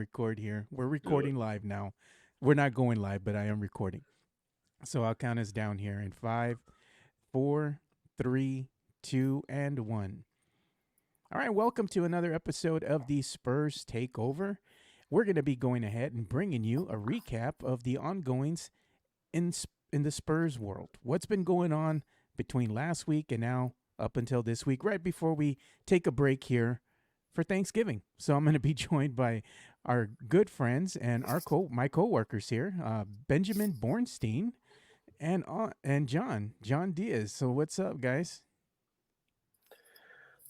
record here. We're recording live now. We're not going live, but I am recording. So I'll count us down here in five, four, three, two, and one. All right, welcome to another episode of the Spurs Takeover. We're going to be going ahead and bringing you a recap of the ongoings in the Spurs world. What's been going on between last week and now up until this week, right before we take a break here for Thanksgiving. So I'm going to be joined by our good friends and my coworkers here, Benjamin Bornstein and John Diaz. So what's up, guys?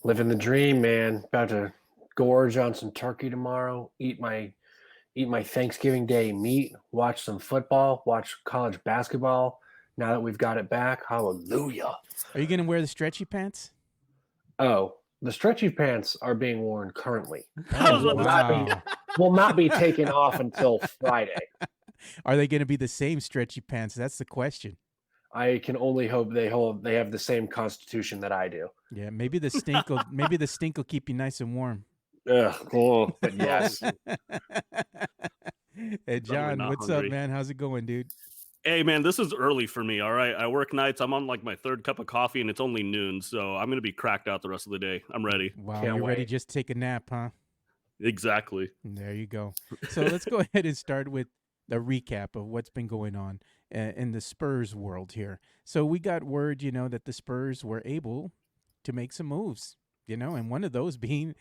Living the dream, man. About to gorge on some turkey tomorrow. Eat my Thanksgiving Day meat. Watch some football. Watch college basketball. Now that we've got it back, hallelujah. Are you going to wear the stretchy pants? Oh, the stretchy pants are being worn currently. Wow. Will not be taken off until Friday. Are they going to be the same stretchy pants? That's the question. I can only hope they have the same constitution that I do. Yeah, maybe the stink will keep you nice and warm. Ugh, but yes. Hey John, what's up, man? How's it going, dude? Hey, man, this is early for me, all right? I work nights. I'm on like my third cup of coffee, and it's only noon, so I'm going to be cracked out the rest of the day. I'm ready. Wow, you're ready just to take a nap, huh? Exactly. There you go. So let's go ahead and start with the recap of what's been going on in the Spurs world here. So we got word, that the Spurs were able to make some moves, and one of those being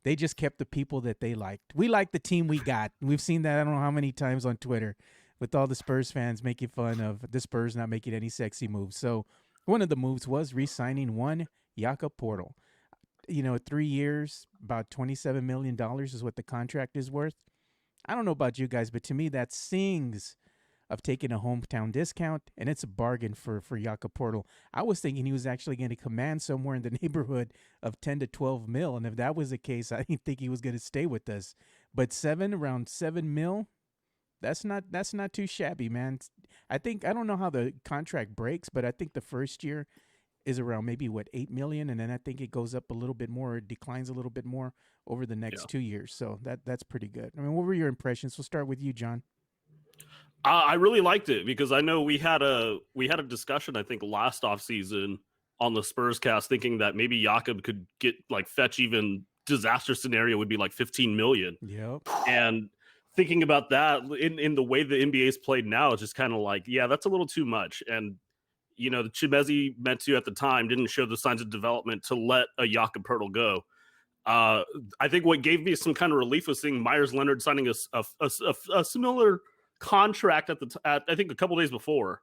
they just kept the people that they liked. We like the team we got. We've seen that I don't know how many times on Twitter with all the Spurs fans making fun of the Spurs not making any sexy moves. So one of the moves was re-signing one Jakob Poeltl. 3 years, about $27 million is what the contract is worth. I don't know about you guys, but to me that sings of taking a hometown discount, and it's a bargain for Jakob Poeltl. I was thinking he was actually going to command somewhere in the neighborhood of 10 to 12 mil, and if that was the case, I didn't think he was going to stay with us. But around 7 mil, that's not too shabby, man. I don't know how the contract breaks, but I think the first year is around maybe 8 million, and then I think it goes up a little bit more, or declines a little bit more over the next 2 years. So that's pretty good. I mean, what were your impressions? We'll start with you, John. I really liked it because I know we had a discussion, I think, last offseason on the Spurs cast, thinking that maybe Jakob could get fetch even disaster scenario would be 15 million. Yep. And thinking about that in the way the NBA's played now, it's just kind of yeah, that's a little too much. And the Chimezie meant to at the time didn't show the signs of development to let a Jakob Poeltl go. I think what gave me some kind of relief was seeing Myers Leonard signing a similar contract at I think a couple days before.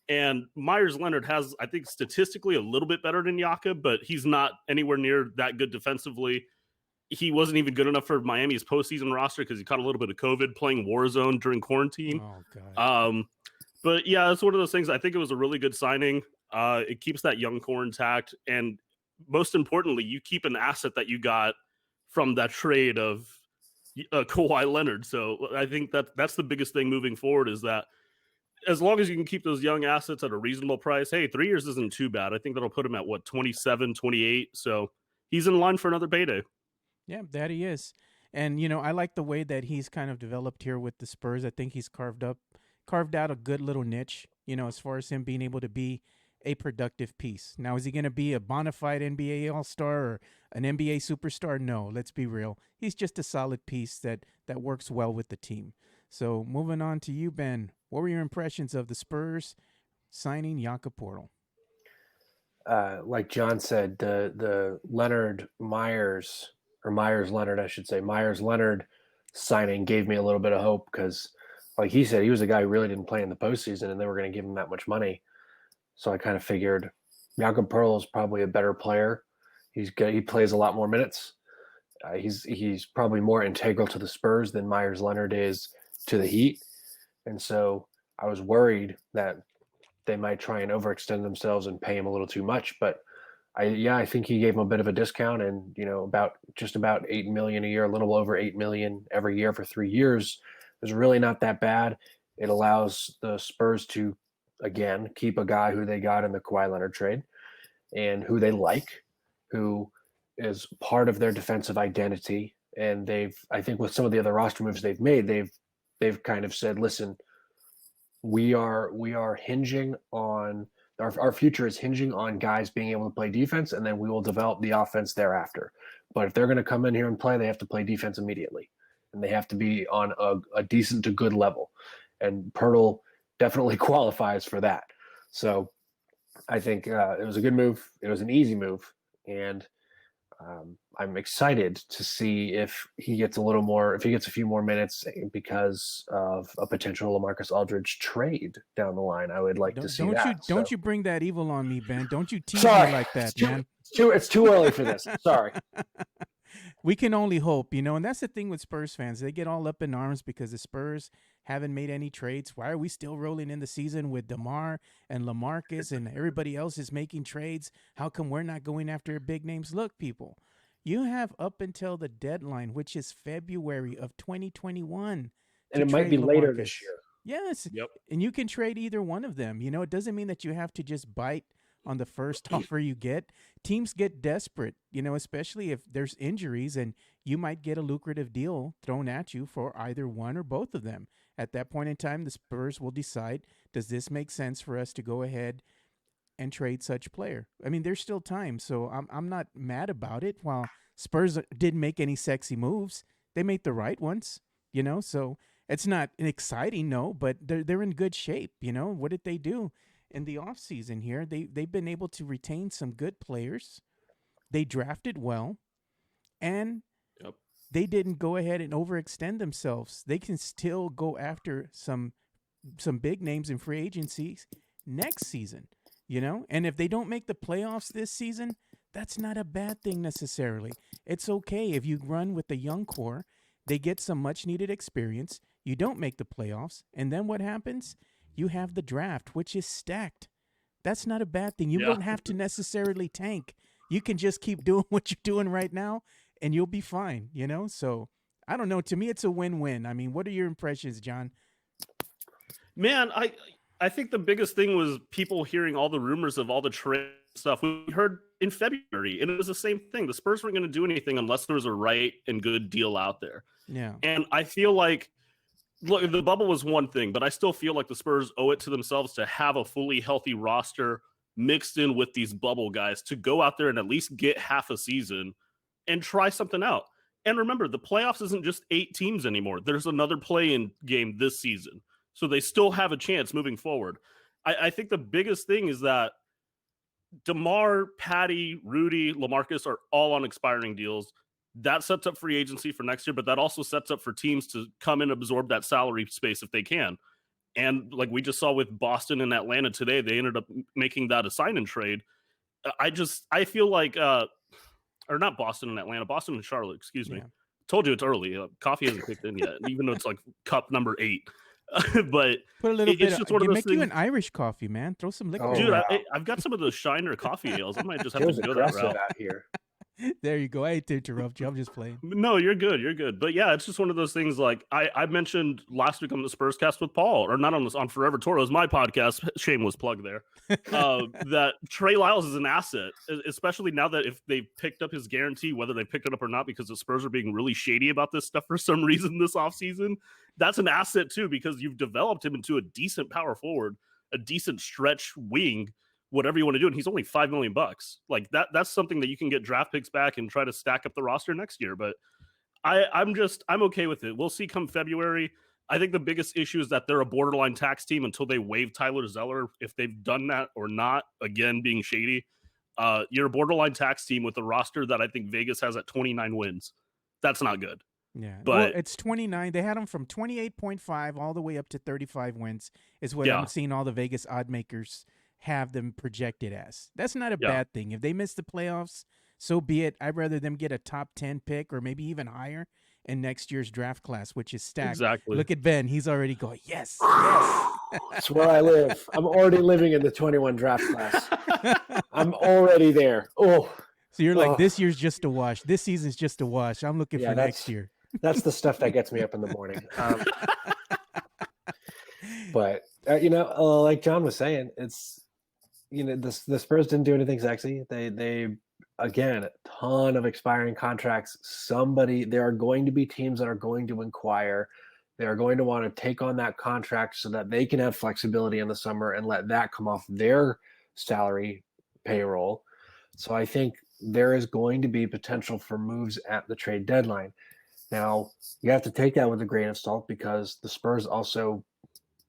And Myers Leonard has, I think, statistically a little bit better than Jakob, but he's not anywhere near that good defensively. He wasn't even good enough for Miami's postseason roster because he caught a little bit of COVID playing Warzone during quarantine. Oh, God. But yeah, it's one of those things. I think it was a really good signing. It keeps that young core intact. And most importantly, you keep an asset that you got from that trade of Kawhi Leonard. So I think that's the biggest thing moving forward is that as long as you can keep those young assets at a reasonable price, hey, 3 years isn't too bad. I think that'll put him at 27, 28. So he's in line for another payday. Yeah, that he is. And, I like the way that he's kind of developed here with the Spurs. I think he's carved out a good little niche, as far as him being able to be a productive piece. Now, is he going to be a bona fide NBA All-Star or an NBA superstar? No, let's be real. He's just a solid piece that works well with the team. So moving on to you, Ben, what were your impressions of the Spurs signing Jakob Poeltl? Like John said, the Myers Leonard signing gave me a little bit of hope because, like he said, he was a guy who really didn't play in the postseason, and they were going to give him that much money. So I kind of figured Jakob Poeltl is probably a better player. He's good. He plays a lot more minutes. He's probably more integral to the Spurs than Myers Leonard is to the Heat. And so I was worried that they might try and overextend themselves and pay him a little too much. But I think he gave him a bit of a discount, and about 8 million a year, a little over 8 million every year for 3 years is really not that bad. It allows the Spurs to, again, keep a guy who they got in the Kawhi Leonard trade and who they like, who is part of their defensive identity And I think with some of the other roster moves they've made, they've kind of said, listen, we are hinging on our future is hinging on guys being able to play defense, and then we will develop the offense thereafter. But if they're going to come in here and play, they have to play defense immediately, and they have to be on a decent to good level. And Pirtle definitely qualifies for that. So I think it was a good move. It was an easy move, and I'm excited to see if he gets a few more minutes because of a potential LaMarcus Aldridge trade down the line. I would like to see that. Don't you bring that evil on me, Ben. Don't you tease Sorry. me like that, man. It's too early for this. Sorry. We can only hope, and that's the thing with Spurs fans. They get all up in arms because the Spurs haven't made any trades. Why are we still rolling in the season with DeMar and LaMarcus and everybody else is making trades? How come we're not going after big names? Look, people, you have up until the deadline, which is February of 2021. And it might be later this year. Yes. Yep. And you can trade either one of them. It doesn't mean that you have to just bite on the first offer you get. Teams get desperate, especially if there's injuries, and you might get a lucrative deal thrown at you for either one or both of them. At that point in time, the Spurs will decide, does this make sense for us to go ahead and trade such player? I mean, there's still time, so I'm not mad about it. While Spurs didn't make any sexy moves, they made the right ones, so it's not exciting, no, but they're in good shape, What did they do in the offseason here? They've been able to retain some good players. They drafted well, and they didn't go ahead and overextend themselves. They can still go after some big names in free agencies next season, And if they don't make the playoffs this season, that's not a bad thing necessarily. It's okay if you run with the young core. They get some much-needed experience. You don't make the playoffs, and then what happens? You have the draft, which is stacked. That's not a bad thing. You don't have to necessarily tank. You can just keep doing what you're doing right now, and you'll be fine, So, I don't know. To me, it's a win-win. I mean, what are your impressions, John? Man, I think the biggest thing was people hearing all the rumors of all the trade stuff we heard in February, and it was the same thing. The Spurs weren't going to do anything unless there was a right and good deal out there. Yeah. And I feel like, look, the bubble was one thing, but I still feel like the Spurs owe it to themselves to have a fully healthy roster mixed in with these bubble guys to go out there and at least get half a season and try something out. And remember, the playoffs isn't just 8 teams anymore. There's another play-in game this season. So they still have a chance moving forward. I think the biggest thing is that DeMar, Patty, Rudy, LaMarcus are all on expiring deals. That sets up free agency for next year, but that also sets up for teams to come and absorb that salary space if they can. And like we just saw with Boston and Atlanta today, they ended up making that a sign and trade. I feel like, or not Boston and Atlanta, Boston and Charlotte, excuse me. Told you it's early. Coffee hasn't kicked in yet, even though it's like cup number 8. But put a little bit. It's just one of those make things. You an Irish coffee, man. Throw some liquor. Oh, Dude, wow. I've got some of those Shiner coffee ales. I might just have It was to go that route. out here. There you go. I hate to interrupt you. I'm just playing. No, you're good. You're good. But yeah, it's just one of those things. Like I mentioned last week on the Spurs cast with Paul, or not on Forever Toro, is my podcast. Shameless plug there. That Trey Lyles is an asset, especially now that if they picked up his guarantee, whether they picked it up or not, because the Spurs are being really shady about this stuff for some reason this offseason. That's an asset too, because you've developed him into a decent power forward, a decent stretch wing, whatever you want to do, and he's only $5 million. Like that's something that you can get draft picks back and try to stack up the roster next year. But I'm okay with it. We'll see come February. I think the biggest issue is that they're a borderline tax team until they waive Tyler Zeller. If they've done that or not, again, being shady, you're a borderline tax team with a roster that I think Vegas has at 29 wins. That's not good. Yeah, but well, it's 29. They had them from 28.5 all the way up to 35 wins is what I'm seeing all the Vegas odd makers have them projected as. That's not a bad thing. If they miss the playoffs, so be it. I'd rather them get a top 10 pick or maybe even higher in next year's draft class, which is stacked. Exactly. Look at Ben. He's already going, yes, yes. That's where I live. I'm already living in the 21 draft class. I'm already there. Oh. So you're like, this year's just a wash. This season's just a wash. I'm looking for next year. That's the stuff that gets me up in the morning. But, like John was saying, it's, the Spurs didn't do anything sexy. They again, a ton of expiring contracts. There are going to be teams that are going to inquire. They are going to want to take on that contract so that they can have flexibility in the summer and let that come off their salary payroll. So I think there is going to be potential for moves at the trade deadline. Now, you have to take that with a grain of salt because the Spurs also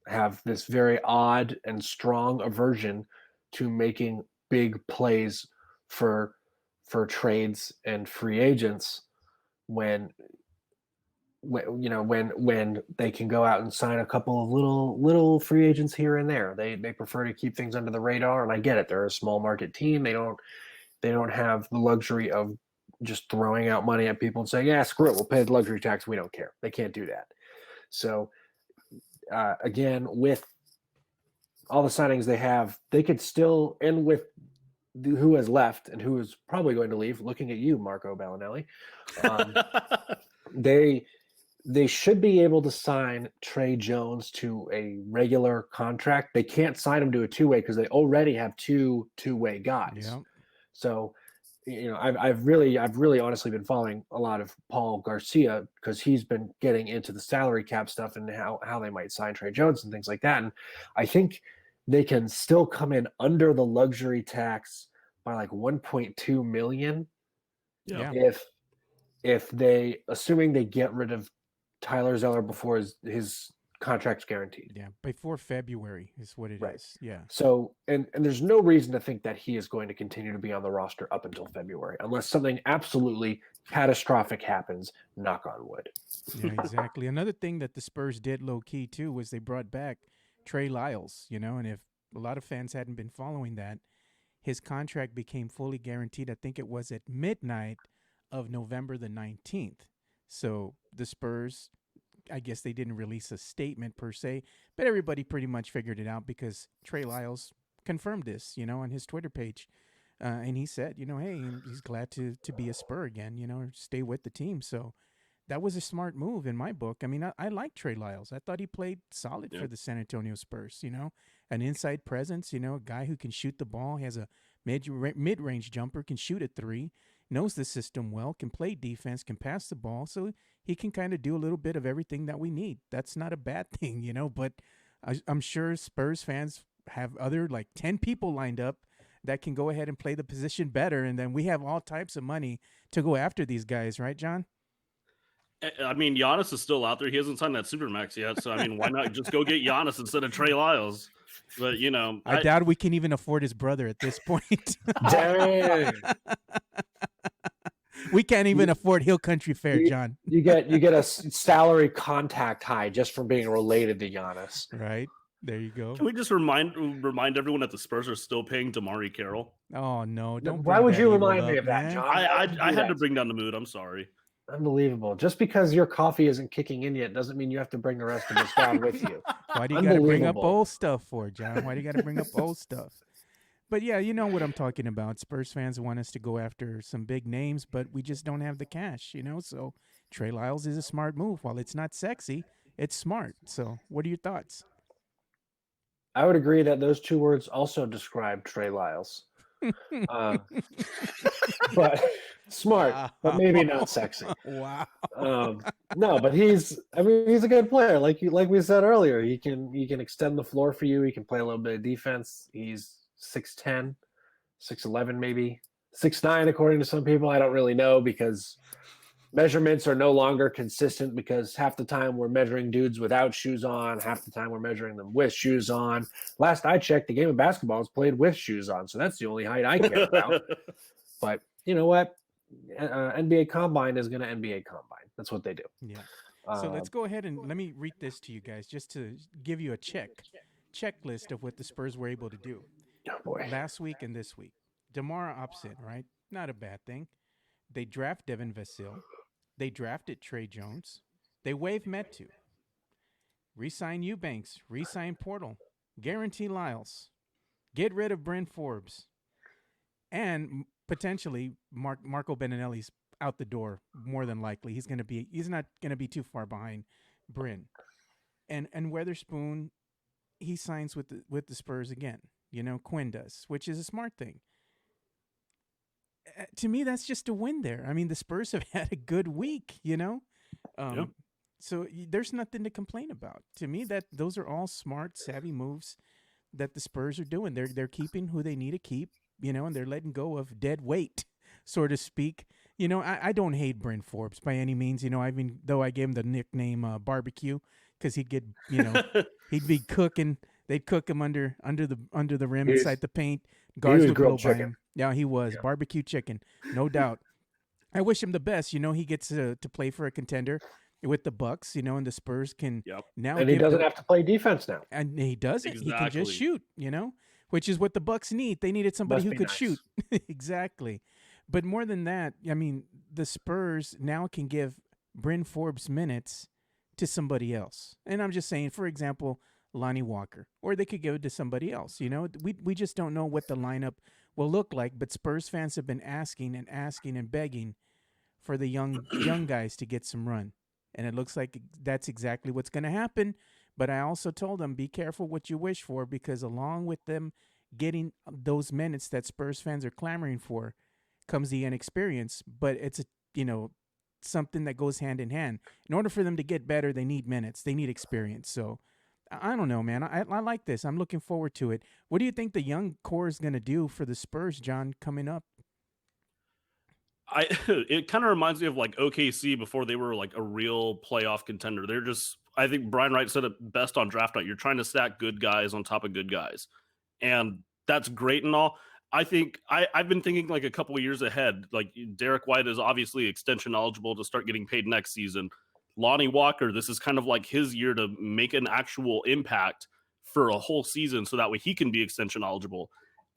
have this very odd and strong aversion to making big plays for trades and free agents when when they can go out and sign a couple of little free agents here and there. They prefer to keep things under the radar, and I get it. They're a small market team. They don't have the luxury of just throwing out money at people and saying, yeah, screw it, we'll pay the luxury tax, we don't care. They can't do that. So again, with all the signings they have, they could still, and with who has left and who is probably going to leave, looking at you, Marco Bellinelli, they should be able to sign Trey Jones to a regular contract. They can't sign him to a two-way because they already have two-way guys. Yeah. So, I've really honestly been following a lot of Paul Garcia because he's been getting into the salary cap stuff and how they might sign Trey Jones and things like that. And I think they can still come in under the luxury tax by like 1.2 million. Yeah. If they, assuming they get rid of Tyler Zeller before his contract's guaranteed. Yeah, before February is what it is. Yeah. So, and there's no reason to think that he is going to continue to be on the roster up until February, unless something absolutely catastrophic happens, knock on wood. Yeah, exactly. Another thing that the Spurs did low-key, too, was they brought back Trey Lyles, and if a lot of fans hadn't been following that, his contract became fully guaranteed. I think it was at midnight of November the 19th. So the Spurs, I guess they didn't release a statement per se, but everybody pretty much figured it out because Trey Lyles confirmed this, on his Twitter page. And he said, hey, he's glad to be a Spur again, or stay with the team. So that was a smart move in my book. I mean, I like Trey Lyles. I thought he played solid for the San Antonio Spurs, an inside presence, a guy who can shoot the ball, has a mid-range jumper, can shoot a three, knows the system well, can play defense, can pass the ball, so he can kind of do a little bit of everything that we need. That's not a bad thing, but I'm sure Spurs fans have other 10 people lined up that can go ahead and play the position better, and then we have all types of money to go after these guys, right, John? I mean, Giannis is still out there. He hasn't signed that Supermax yet, so I mean, why not just go get Giannis instead of Trey Lyles? But I doubt we can even afford his brother at this point. Dang. We can't even afford Hill Country Fair, John. You get a salary contact high just from being related to Giannis. Right. There you go. Can we just remind everyone that the Spurs are still paying DeMarre Carroll? Oh no! Don't. Why would you remind up, me of that, man? John? I had to bring down the mood. I'm sorry. Unbelievable. Just because your coffee isn't kicking in yet doesn't mean you have to bring the rest of us down with you. Why do you got to bring up old stuff for, John? Why do you got to bring up old stuff? But yeah, you know what I'm talking about. Spurs fans want us to go after some big names, but we just don't have the cash, So Trey Lyles is a smart move. While it's not sexy, it's smart. So what are your thoughts? I would agree that those two words also describe Trey Lyles. But smart, but maybe not sexy. Wow. No, but he's a good player. Like we said earlier, he can extend the floor for you. He can play a little bit of defense. He's 6'10", 6'11", maybe 6'9", according to some people. I don't really know because measurements are no longer consistent because half the time we're measuring dudes without shoes on, half the time we're measuring them with shoes on. Last I checked, the game of basketball is played with shoes on, so that's the only height I care about. But you know what? NBA Combine is going to NBA Combine. That's what they do. Yeah. So let's go ahead and let me read this to you guys just to give you a checklist of what the Spurs were able to do. Oh, boy. Last week and this week. DeMar opts in, right? Not a bad thing. They draft Devin Vassell. They drafted Trey Jones. They waived Metu. Resign Eubanks. Resign Portal. Guarantee Lyles. Get rid of Bryn Forbes. And potentially Marco Bellinelli's out the door more than likely. He's not going to be too far behind Bryn. And Weatherspoon, he signs with the Spurs again. Quinn does, which is a smart thing. To me, that's just a win there. I mean, the Spurs have had a good week, Yeah. So there's nothing to complain about. To me, that those are all smart, savvy moves that the Spurs are doing. They're keeping who they need to keep, and they're letting go of dead weight, so to speak. I don't hate Bryn Forbes by any means. I mean, though I gave him the nickname Barbecue because he'd get, he'd be cooking. They'd cook him under the rim inside the paint. He Guards was would blow grilled by chicken. him. Yeah, he was Yeah. barbecue chicken, no doubt. I wish him the best. He gets to play for a contender with the Bucks. And the Spurs can Yep. now And he give doesn't the have to play defense now. and he doesn't. He can just Exactly. shoot. Which is what the Bucks need. They needed somebody Must who be could nice. shoot. Exactly. But more than that, I mean, the Spurs now can give Bryn Forbes minutes to somebody else. And I'm just saying, for example, Lonnie Walker, or they could give it to somebody else. We just don't know what the lineup will look like. But Spurs fans have been asking and asking and begging for the young guys to get some run, and it looks like that's exactly what's going to happen. But I also told them, be careful what you wish for, because along with them getting those minutes that Spurs fans are clamoring for comes the inexperience. But it's something that goes hand in hand. In order for them to get better, they need minutes, they need experience. So I don't know, man. I like this. I'm looking forward to it. What do you think the young core is going to do for the Spurs, John, coming up? It kind of reminds me of like OKC before they were like a real playoff contender. They're just, I think Brian Wright said it best on draft night. You're trying to stack good guys on top of good guys, and that's great and all. I think I've been thinking like a couple of years ahead. Like Derek White is obviously extension eligible to start getting paid next season. Lonnie Walker, this is kind of like his year to make an actual impact for a whole season, so that way he can be extension eligible.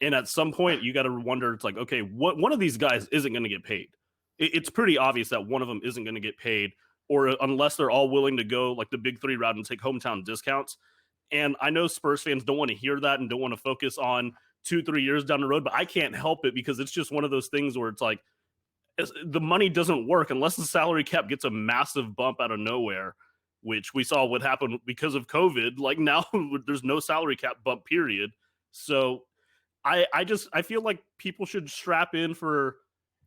And at some point, you got to wonder, it's like, okay, one of these guys isn't going to get paid. It's pretty obvious that one of them isn't going to get paid, or unless they're all willing to go like the big three route and take hometown discounts. And I know Spurs fans don't want to hear that and don't want to focus on 2-3 years down the road, but I can't help it because it's just one of those things where it's like the money doesn't work unless the salary cap gets a massive bump out of nowhere, which we saw what happened because of COVID. Like now there's no salary cap bump, period. So I feel like people should strap in for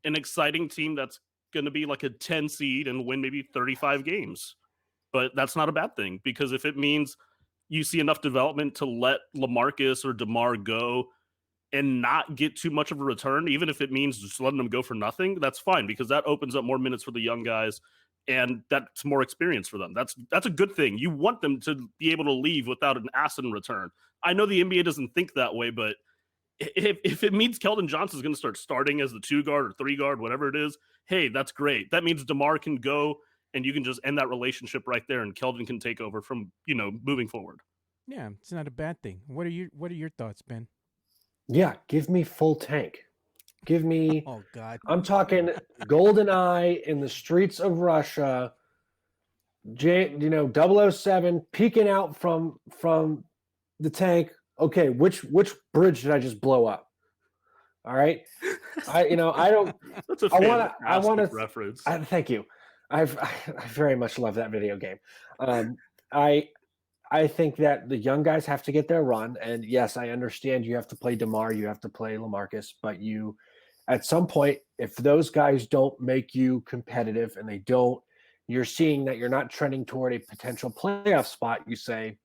an exciting team that's going to be like a 10 seed and win maybe 35 games. But that's not a bad thing, because if it means you see enough development to let LaMarcus or DeMar go and not get too much of a return, even if it means just letting them go for nothing, that's fine, because that opens up more minutes for the young guys and that's more experience for them. That's a good thing. You want them to be able to leave without an ass in return. I know the NBA doesn't think that way, but if it means Keldon Johnson is going to start starting as the 2 guard or 3 guard, whatever it is, hey, that's great. That means DeMar can go and you can just end that relationship right there, and Keldon can take over from, moving forward. Yeah, it's not a bad thing. What are your thoughts, Ben? Yeah, give me full tank. Give me. Oh God, I'm talking GoldenEye in the streets of Russia. 007 peeking out from the tank. Okay, which bridge did I just blow up? All right, I don't. That's a I want to reference. Thank you. I very much love that video game. I think that the young guys have to get their run, and yes, I understand you have to play DeMar, you have to play LaMarcus, but you, at some point, if those guys don't make you competitive and they don't, you're seeing that you're not trending toward a potential playoff spot. You say,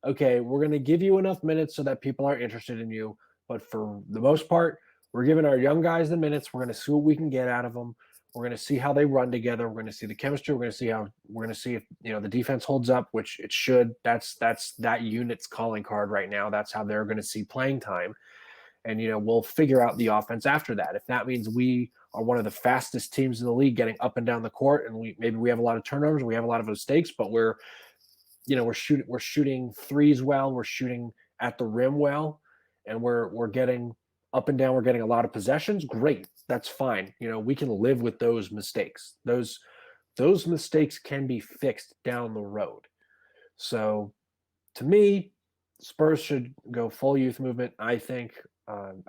okay, we're going to give you enough minutes so that people are interested in you. But for the most part, we're giving our young guys the minutes. We're going to see what we can get out of them. We're going to see how they run together. We're going to see the chemistry. We're going to see if the defense holds up, which it should. That's that unit's calling card right now. That's how they're going to see playing time. And we'll figure out the offense after that. If that means we are one of the fastest teams in the league getting up and down the court, and maybe we have a lot of turnovers, we have a lot of mistakes, but we're shooting threes well, we're shooting at the rim well, and we're getting up and down, we're getting a lot of possessions, great. That's fine. We can live with those mistakes. Those mistakes can be fixed down the road. So to me, Spurs should go full youth movement. I think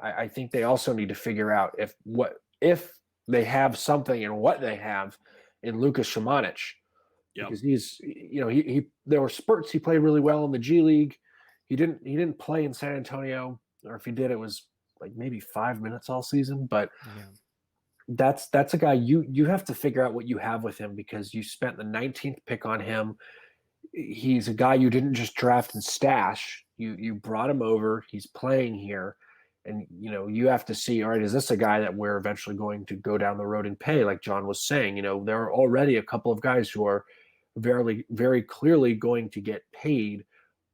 I think they also need to figure out if they have something and what they have in Lukas Šimanić. Yep. Because he's there were spurts he played really well in the G League. He didn't play in San Antonio, or if he did, it was like maybe 5 minutes all season, but Yeah. that's a guy you have to figure out what you have with him because you spent the 19th pick on him. He's a guy you didn't just draft and stash. You brought him over. He's playing here, and you have to see. All right, is this a guy that we're eventually going to go down the road and pay? Like John was saying, there are already a couple of guys who are very very clearly going to get paid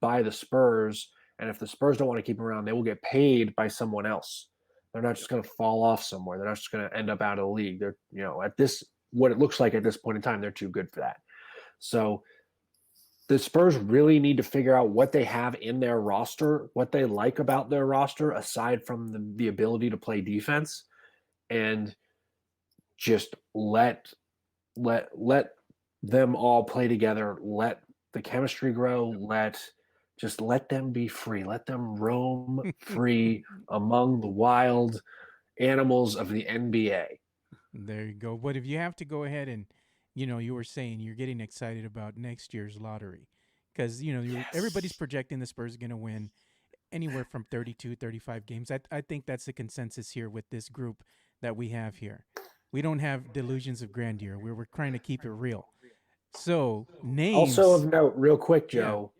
by the Spurs, and if the Spurs don't want to keep him around, they will get paid by someone else. They're not just going to fall off somewhere. They're not just going to end up out of the league. They're at this what it looks like at this point in time, they're too good for that. So the Spurs really need to figure out what they have in their roster, what they like about their roster, aside from the ability to play defense, and just let them all play together. Let the chemistry grow. Let them be free. Let them roam free among the wild animals of the NBA. There you go. But if you have to go ahead and, you were saying you're getting excited about next year's lottery because, everybody's projecting the Spurs are going to win anywhere from 32, 35 games. I think that's the consensus here with this group that we have here. We don't have delusions of grandeur. We're trying to keep it real. So names. Also of note, real quick, Joe,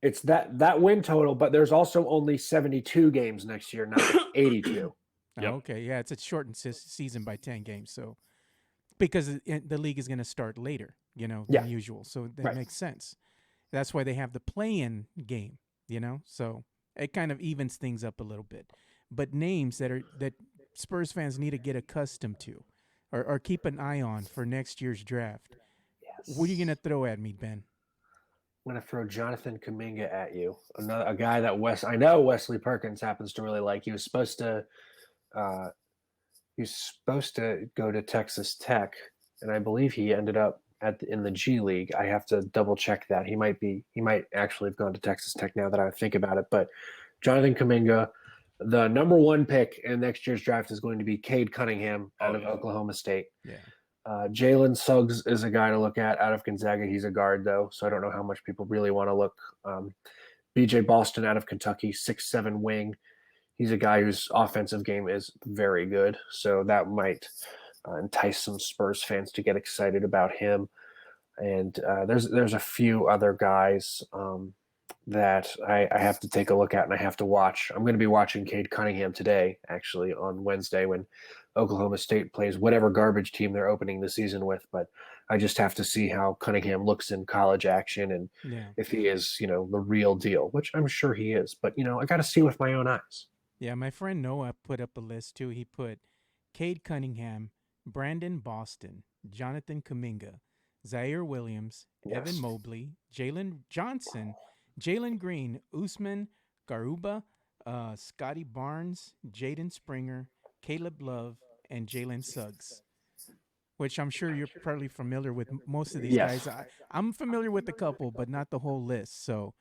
it's that win total, but there's also only 72 games next year, not 82. Yep. Okay, yeah, it's a shortened season by 10 games. So because the league is going to start later, than usual. So that makes sense. That's why they have the play-in game, So it kind of evens things up a little bit. But names that Spurs fans need to get accustomed to or keep an eye on for next year's draft. Yes. What are you going to throw at me, Ben? I'm going to throw Jonathan Kuminga at you. A guy that I know Wesley Perkins happens to really like. He was supposed to go to Texas Tech, and I believe he ended up in the G League. I have to double check that. He might actually have gone to Texas Tech now that I think about it. But Jonathan Kuminga, the number 1 pick in next year's draft is going to be Cade Cunningham out of Oklahoma State. Yeah. Jalen Suggs is a guy to look at out of Gonzaga. He's a guard, though, so I don't know how much people really want to look. B.J. Boston out of Kentucky, 6'7" wing. He's a guy whose offensive game is very good, so that might entice some Spurs fans to get excited about him. And there's a few other guys that I have to take a look at and I have to watch. I'm going to be watching Cade Cunningham today, actually, on Wednesday when Oklahoma State plays whatever garbage team they're opening the season with. But I just have to see how Cunningham looks in college action and if he is, the real deal, which I'm sure he is. But, I got to see with my own eyes. Yeah, my friend Noah put up a list, too. He put Cade Cunningham, Brandon Boston, Jonathan Kuminga, Zaire Williams, Evan Mobley, Jalen Johnson, Jalen Green, Usman Garuba, Scotty Barnes, Jaden Springer, Caleb Love, and Jalen Suggs, which I'm sure you're probably familiar with most of these guys. I'm familiar with a couple, but not the whole list. So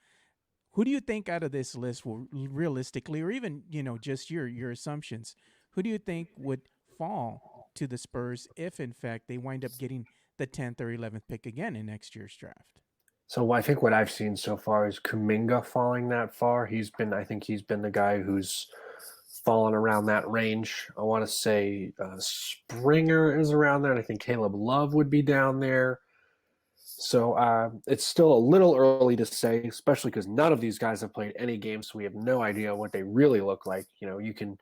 who do you think out of this list will realistically, or even, just your assumptions, who do you think would fall to the Spurs if, in fact, they wind up getting the 10th or 11th pick again in next year's draft? So I think what I've seen so far is Kuminga falling that far. I think he's been the guy who's fallen around that range. I want to say Springer is around there, and I think Caleb Love would be down there. So it's still a little early to say, especially because none of these guys have played any games, so we have no idea what they really look like. You can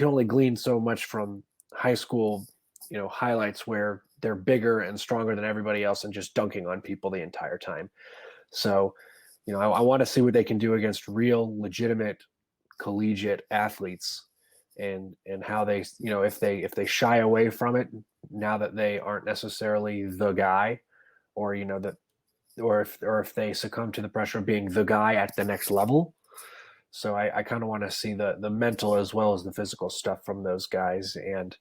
only glean so much from high school, highlights where they're bigger and stronger than everybody else and just dunking on people the entire time. So, I want to see what they can do against real, legitimate, collegiate athletes, and how they, if they shy away from it now that they aren't necessarily the guy, or if they succumb to the pressure of being the guy at the next level. So I kind of want to see the mental as well as the physical stuff from those guys. And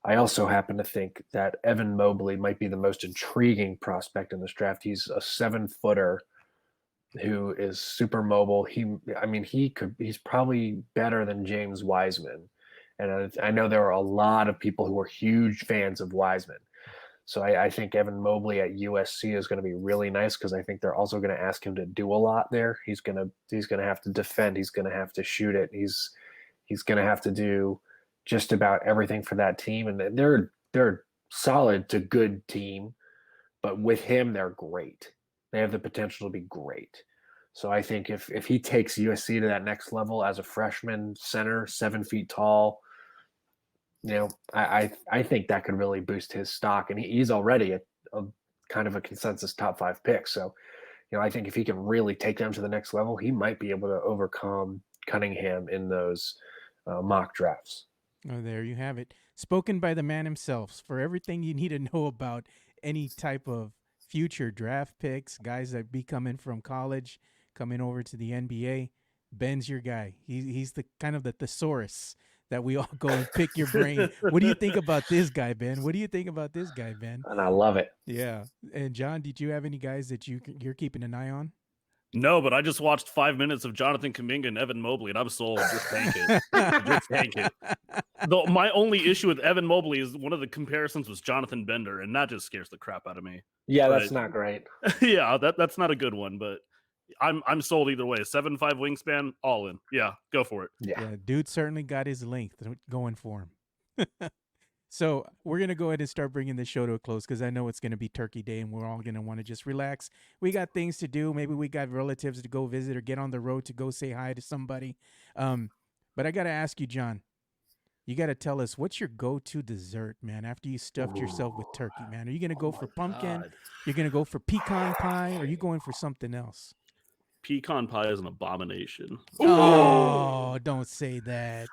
I also happen to think that Evan Mobley might be the most intriguing prospect in this draft. He's a 7-footer who is super mobile. He's probably better than James Wiseman. And I know there are a lot of people who are huge fans of Wiseman. So I think Evan Mobley at USC is going to be really nice because I think they're also going to ask him to do a lot there. He's going to have to defend. He's going to have to shoot it. He's going to have to do just about everything for that team, and they're solid to good team, but with him, they're great. They have the potential to be great. So I think if he takes USC to that next level as a freshman center, 7 feet tall, I think that could really boost his stock, and he's already a kind of a consensus top 5 pick. So, I think if he can really take them to the next level, he might be able to overcome Cunningham in those mock drafts. Oh, there you have it. Spoken by the man himself. For everything you need to know about any type of future draft picks, guys that be coming from college, coming over to the NBA, Ben's your guy. He's the kind of the thesaurus that we all go and pick your brain. What do you think about this guy, Ben? What do you think about this guy, Ben? And I love it. Yeah. And John, did you have any guys that you're keeping an eye on? No, but I just watched 5 minutes of Jonathan Kuminga and Evan Mobley, and I'm sold. Just tank it. Just tank it. Though my only issue with Evan Mobley is one of the comparisons was Jonathan Bender, and that just scares the crap out of me. Yeah, that's not great. Yeah, that's not a good one, but I'm sold either way. 7'5" wingspan, all in. Yeah, go for it. Yeah, dude certainly got his length going for him. So we're going to go ahead and start bringing this show to a close because I know it's going to be Turkey Day and we're all going to want to just relax. We got things to do. Maybe we got relatives to go visit or get on the road to go say hi to somebody. But I got to ask you, John, you got to tell us what's your go-to dessert, man, after you stuffed yourself with turkey, man? Are you going to go for pumpkin? You're going to go for pecan pie? Or are you going for something else? Pecan pie is an abomination. Oh, don't say that.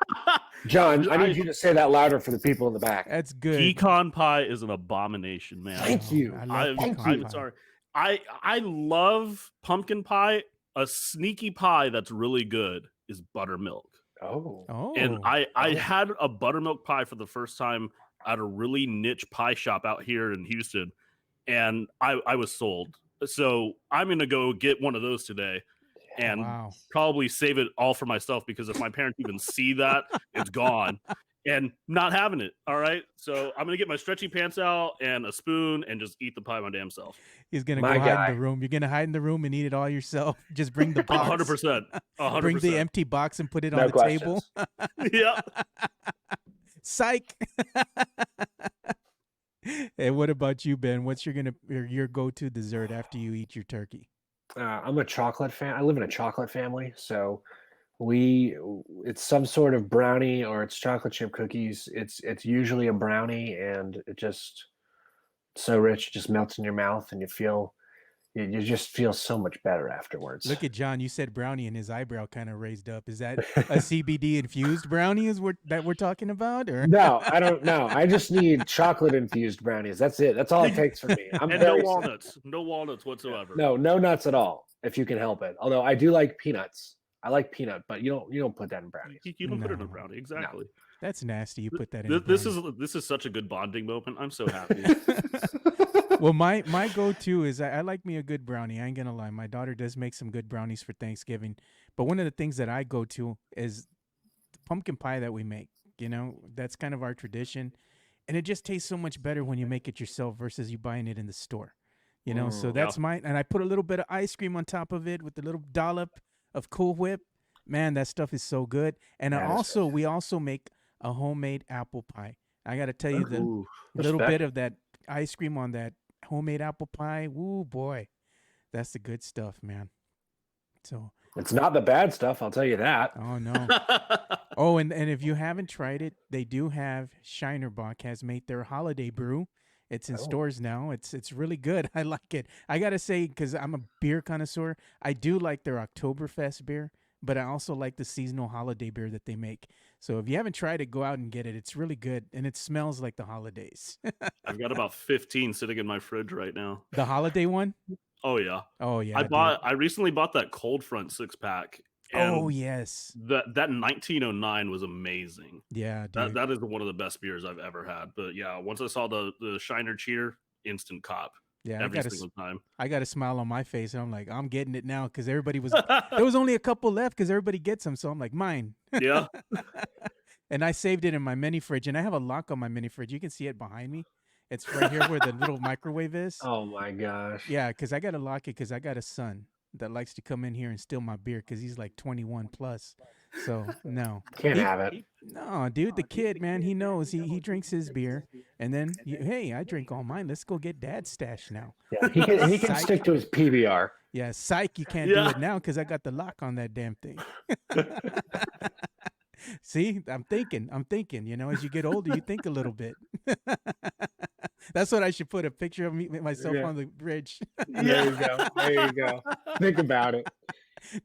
John, I need you to say that louder for the people in the back. That's good. Pecan pie is an abomination, man. Thank you. I'm sorry. I love pumpkin pie. A sneaky pie that's really good is buttermilk. Oh. And I had a buttermilk pie for the first time at a really niche pie shop out here in Houston, and I was sold. So I'm going to go get one of those today and probably save it all for myself because if my parents even see that, it's gone and not having it. All right. So I'm going to get my stretchy pants out and a spoon and just eat the pie my damn self. He's going to go hide in the room. You're going to hide in the room and eat it all yourself. Just bring the box. 100%. 100%. Bring the empty box and put it on the table. Yeah. Psych. And what about you, Ben? What's your go-to dessert after you eat your turkey? I'm a chocolate fan. I live in a chocolate family, so it's some sort of brownie or it's chocolate chip cookies. It's usually a brownie, and it just so rich, it just melts in your mouth, and you just feel so much better afterwards. Look at John. You said brownie, and his eyebrow kind of raised up. Is that a CBD infused brownie that we're talking about? Or no, I don't know. I just need chocolate infused brownies. That's it. That's all it takes for me. And no walnuts. No walnuts whatsoever. No nuts at all, if you can help it. Although I do like peanuts. I like peanut, but you don't put that in brownies. You don't put it in a brownie. Exactly. No. That's nasty. You put that in. This is such a good bonding moment. I'm so happy. Well, my go-to is I like me a good brownie. I ain't gonna lie. My daughter does make some good brownies for Thanksgiving. But one of the things that I go to is the pumpkin pie that we make. That's kind of our tradition, and it just tastes so much better when you make it yourself versus you buying it in the store. So that's mine. And I put a little bit of ice cream on top of it with a little dollop of Cool Whip. Man, that stuff is so good. And we also make a homemade apple pie. I got to tell you, the little bit of that ice cream on that homemade apple pie. Ooh, boy, that's the good stuff, man. So it's not the bad stuff, I'll tell you that. Oh no. Oh, and if you haven't tried it, they do have Shinerbach has made their holiday brew. It's in stores now. It's really good. I like it. I gotta say, because I'm a beer connoisseur, I do like their Oktoberfest beer, but I also like the seasonal holiday beer that they make. So if you haven't tried it, go out and get it. It's really good, and it smells like the holidays. I've got about 15 sitting in my fridge right now. The holiday one? Oh yeah. Oh yeah. I recently bought that Cold Front 6-pack. Oh yes. That 1909 was amazing. Yeah, dude. That is one of the best beers I've ever had. But yeah, once I saw the Shiner Cheer, instant cop. Yeah, every single time. I got a smile on my face, and I'm like, I'm getting it now because everybody was. There was only a couple left because everybody gets them, so I'm like, mine. Yeah. And I saved it in my mini fridge, and I have a lock on my mini fridge. You can see it behind me. It's right here where the little microwave is. Oh my gosh. Yeah, because I got to lock it because I got a son that likes to come in here and steal my beer because he's like 21 plus. So no, Can't have it. No, dude, the kid, man, he knows. He drinks his beer, and then hey, I drink all mine. Let's go get Dad's stash now. Yeah, he can stick to his PBR. Yeah, psych, you can't do it now because I got the lock on that damn thing. See, I'm thinking. As you get older, you think a little bit. That's what I should put a picture of myself on the bridge. There you go. Think about it.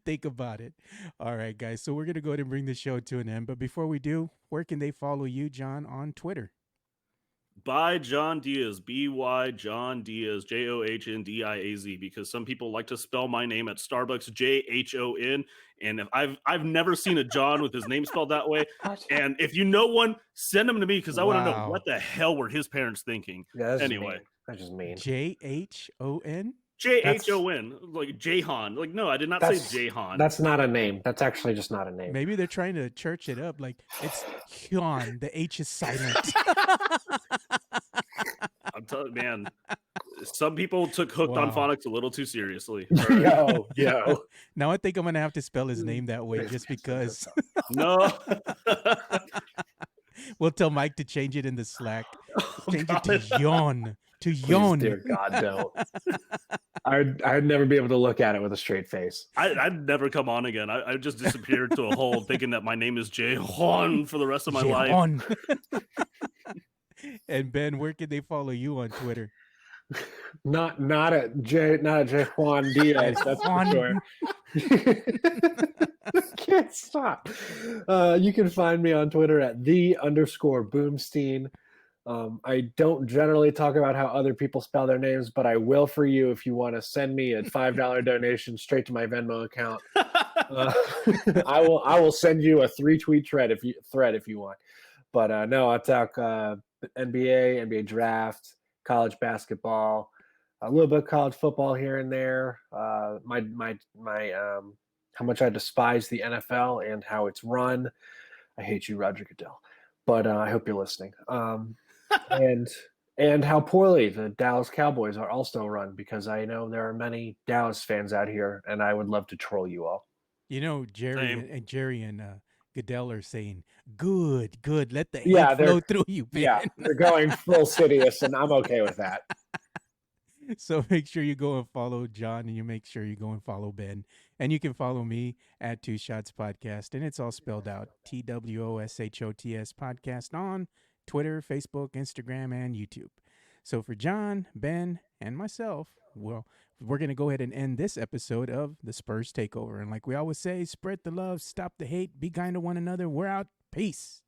Think about it. All right, guys. So we're going to go ahead and bring the show to an end. But before we do, where can they follow you, John, on Twitter? By John Diaz, B-Y John Diaz, Johndiaz, because some people like to spell my name at Starbucks, Jhon. And if I've never seen a John with his name spelled that way. And if you know one, send them to me because I want to know what the hell were his parents thinking. Yeah, anyway, that's just mean. Jhon? Jhon, like Jahan. Like, no, I did not say Jahan. That's not a name. That's actually just not a name. Maybe they're trying to church it up. Like, it's Hyun. The H is silent. I'm telling you, man. Some people took Hooked on Phonics a little too seriously. Yo. Now I think I'm going to have to spell his name that way just because. No. We'll tell Mike to change it in the Slack. Change it to Yon. Please, dear God, don't. I'd never be able to look at it with a straight face. I'd never come on again. I just disappeared to a hole thinking that my name is Jahan for the rest of my life. And Ben, where can they follow you on Twitter? Not a Juan Diaz, that's for sure. Can't stop. You can find me on Twitter at _Boomstein. I don't generally talk about how other people spell their names, but I will for you if you want to send me a $5 donation straight to my Venmo account. I will send you a 3-tweet thread if you want. But no, I talk NBA draft, college basketball, a little bit of college football here and there. My how much I despise the NFL and how it's run. I hate you, Roger Goodell. But I hope you're listening. And how poorly the Dallas Cowboys are also run, because I know there are many Dallas fans out here, and I would love to troll you all. Jerry and Goodell are saying, good, let the hate flow through you, man. Yeah, they're going full Sidious, and I'm okay with that. So make sure you go and follow John, and you make sure you go and follow Ben. And you can follow me at 2 Shots Podcast, and it's all spelled out, TWOSHOTS Podcast on Twitter, Facebook, Instagram, and YouTube. So for John, Ben, and myself, well, we're going to go ahead and end this episode of the Spurs Takeover. And like we always say, spread the love, stop the hate, be kind to one another. We're out. Peace.